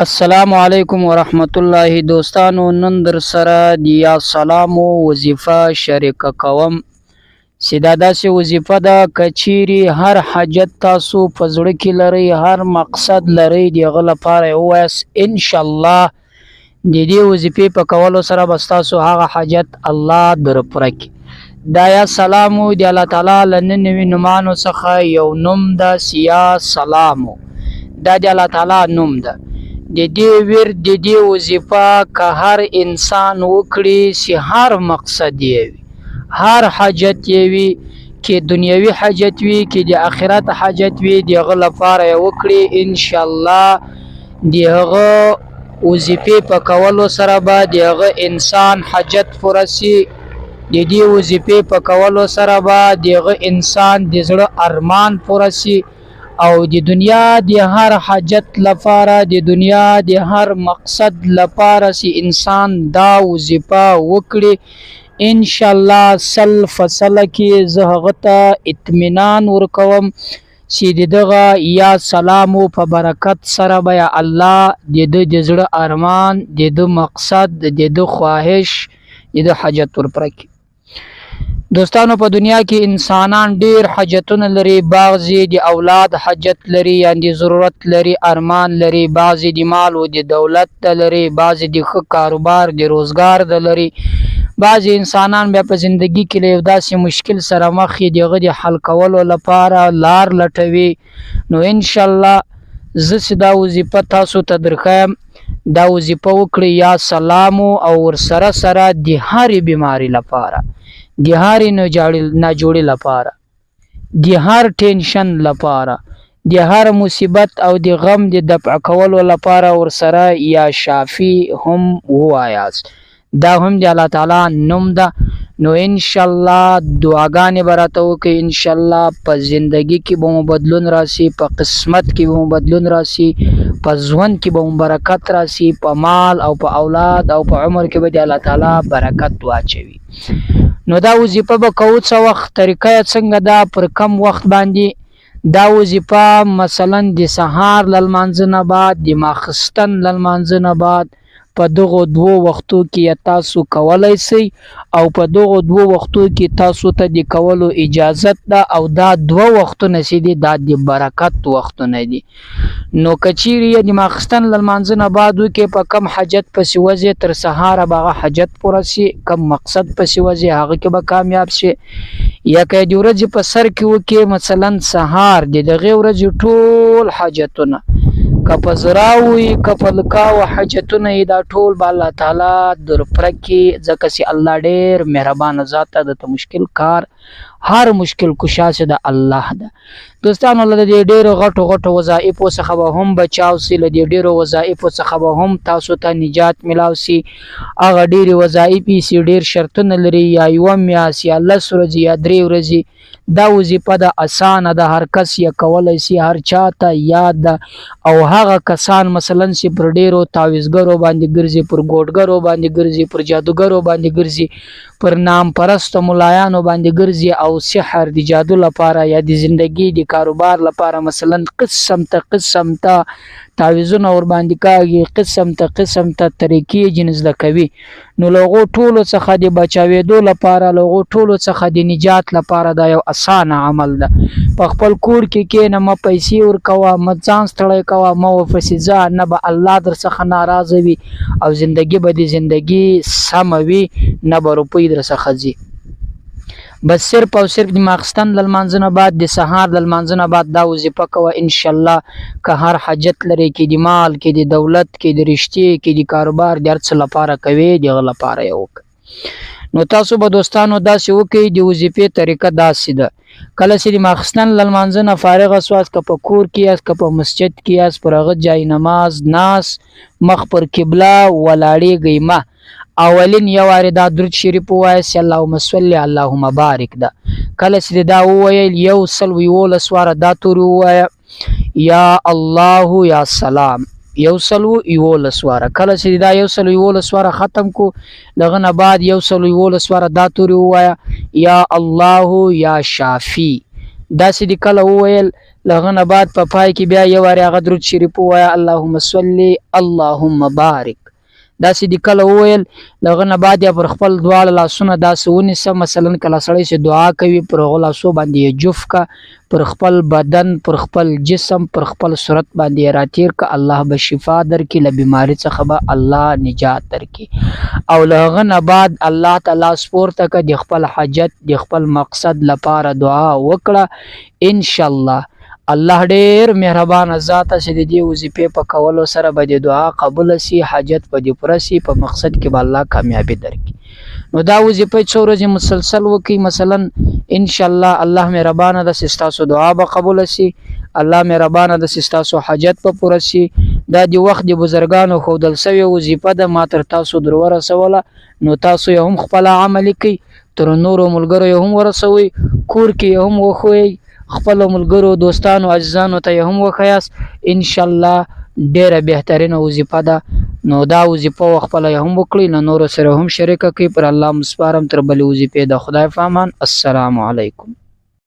السلام علیکم ورحمت الله دوستانو، نن در سره د یا سلامو وظیفه شریکه کوم چې دا داسې وظیفه ده که چیرې هر حاجت تاسو په زړه کې لرئ، هر مقصد لرئ، د هغه لپاره یې ووایاست. انشاءالله د دې وظیفې په کولو سره به ستاسو هغه حاجت الله در پوره کړي. دا یا سلامو د الله تعالی له نوي نومانو څخه یو نوم ده چې یا سلامو. دا د الله تعالی نوم ده. د دې ورد د دې وظیفه که هر انسان وکړي چې هر مقصد یې وي، هر حاجت یې وي، کې دنیوي حاجت وي، کې د آخرت حاجت وي، د هغه لپاره یې وکړي. انشاءالله د هغه وظیفې په کولو سره به د هغه انسان حاجت پوره سي. د دې وظیفې په کولو سره به د هغه انسان د زړه ارمان پوره سي او د دنیا د هر حاجت لپاره، د دنیا د هر مقصد لپاره چې انسان دا وظیفه وکړي، انشاءالله سل فصله کې زه هغه ته اطمینان ورکوم چې د دغه یا سلامو په برکت سره به یا الله د ده د زړه ارمان، د ده مقصد، د ده خواهش، د ده حاجت ورپوره کړي. دوستانو، په دنیا کې انسانان ډیر حاجتونه لري. بعضې د اولاد حاجت لري، یعنې ضرورت لري، ارمان لري. بعضې د مال او د دولت د لري، بعضې د ښه کاروبار د روزګار د لري. بعضې انسانان بیا په زندگی کې له یو داسې مشکل سره مخ دي، د هغه د حل کولو لپاره لار لټوي. نو انشاءالله زه چې دا وظیفه تاسو ته درښیم، دا وظیفه وکړئ یا سلامو، او ورسره سره د هرې بیماري لپاره، د هرې ناجوړي لپاره، د هر ټینشن لپاره، د هر مصیبت او د غم د دفع کولو لپاره ورسره یا شافي هم ووایاست. دا هم د الله تعالی نوم ده. نو انشاءالله دعاګانې به راته وکړئ. انشاءالله په زندگی کې به مو بدلون راسي، په قسمت کې به مو بدلون راسي، په ژوند کې به مو برکت راسي، په مال او په اولاد او په عمر کې به د الله تعالی برکت واچوي. نو دا وظیفه به کوو څه وخت، طریقه یې څنګه ده، پر کم وخت باندې دا وظیفه مثلا د سهار له لمانځه نه بعد، د ماخستن له لمانځه نه بعد، په دغو دوو وختو کې تاسو کولی سئ، او په دغو دوو وختو کې تاسو ته د کولو اجازت ده. او دا دوه وختونه چې دي دا د برکت وختونه دي. نو که چیرې یې د ماخستن له لمانځه نه بعد وکړې، په کم حاجت پسې وځې، تر سهاره به هغه حاجت پوره سي. کم مقصد پسې وځې، هغه کې به کامیاب شي. یا که د ورځې په سر کې وکړې، مثلا سهار د دغې ورځې ټول حاجتونه، که په زراو وي، که په لکاو حاجتونه یې، دا ټول به الله تعالی در پوره کړي، ځکه چې الله ډېر مهربانه ذات ده. دته مشکل کار، هر مشکل کشا چې د الله ده. دوستانو، له دې ډېرو غټو غټو وظایفو څخه به هم بچاو سي، له دې ډېرو وظایفو څخه به هم تاسو ته نجات میلاو سي. هغه ډېرې وظایفې چې ډېر شرطونه لري، یا یوه میاشت، یا 10 ورځې، یا 3 ورځې، دا وظیفه ده اسانه ده، هر کس یې کولی سي، هر چاته یاد ده. او هغه کسان مثلا چې پر ډېرو تعویزګرو باندې ګرځي، پر ګوډګرو باندې ګرځي، پر جادوګرو باندې ګرځي، پر نام پرستو ملایانو باندې ګرځي، او سحر د جادو لپاره یا د زندگی د کاروبار لپاره مثلا قسم ته تعویزونه ور باندې کاږي، قسم ته طریقې جنس د کوي. نو له هغو ټولو څخه د بچاوېدو لپاره، له هغو ټولو څخه د نجات لپاره دا یو اسانه عمل ده. په خپل کور کې کښېنه، مه پیسې ورکوه، مه ځان ستړی کوه، مه ورپسې ځه، نه به الله در څخه ناراضه وي، او زندگی به د زندگی سمه وي، نه به روپۍ در څخه ځي. بس صرف او صرف د ماخستن له لمانځه نه بعد، د سهار له لمانځه نه بعد دا وظیفه کوه. انشاءالله که هر حاجت لري، کې د مال، کې د دولت، کې د رشتې، کې د کاروبار، د هر څه لپاره کوي، د هغه لپاره یې وکړه. نو تاسو به دوستانو داسې وکړئ. د وظیفې طریقه داسې ده، کله چې د ماخستن له لمانځه نه فارغه سواست، که په کور کې یاست، که په مسجد کې یاست، پر هغه جای نماز ناست، مخ پر قبله ولاړېږئ مه. اولین یو وارې دا درود شریف ووایاست، اللهم صل اللهم بارک ده. کله چې دا وویل، 111 واره دا تورې ووایه، یا الله یا سلام، 111 واره. کله چې دا 111 واره ختم کو، دغه نه بعد 111 واره دا تورې ووایه، یا الله یا شافی. داسې دې کله وویل لغه نه بعد په پای کې بیا یو وارې هغه درود شریف ووایه اللهم صل اللهم بارک. داسې دې کله وویل لغه نه بعد یا پر خپل دواړه لاسونه داسې ونیسه. مثلا کله سړی چې دعا کوي پر هغو لاسو باندې یې جفت که، پر خپل بدن، پر خپل جسم، پر خپل صورت باندې یې راتیر که. الله به شفا درکړي، له بیماري څخه به الله نجات درکړي. او له هغه نه بعد الله ته لاس پورته که، د خپل حاجت د خپل مقصد لپاره دعا وکړه. انشاءالله الله ډیر مهربان ذات چې د دې وظیفې په کولو سره به د دعا قبول سي، حاجت به دې پوره سي، په مقصد کې به الله کامیابی درکړي. نو دا وظیفه څو ورځې مسلسل وکړئ، مثلا ان شاء الله الله مهربانه ده چې ستاسو دعا به قبول سي، الله مهربانه ده چې ستاسو حاجت به پوره سي. دا د وخت د بزرګانو ښودل سوې وظیفه ده، ما تر تاسو در ورسوله. نو تاسو یې هم خپله عملي کړئ، تر نورو ملګرو یې هم ورسوئ، کور کې یې هم وښوئ، خپل ملګرو دوستانو عزیزانو ته یې هم وښیاست. انشاءالله ډیره بهترینه وظیفه ده. نو دا وظیفه خپله یې هم وکړئ، له نورو سره هم شریکه کړئ. پر الله مسپارم تر بلې وظیفې د خدای په امان. السلام علیکم.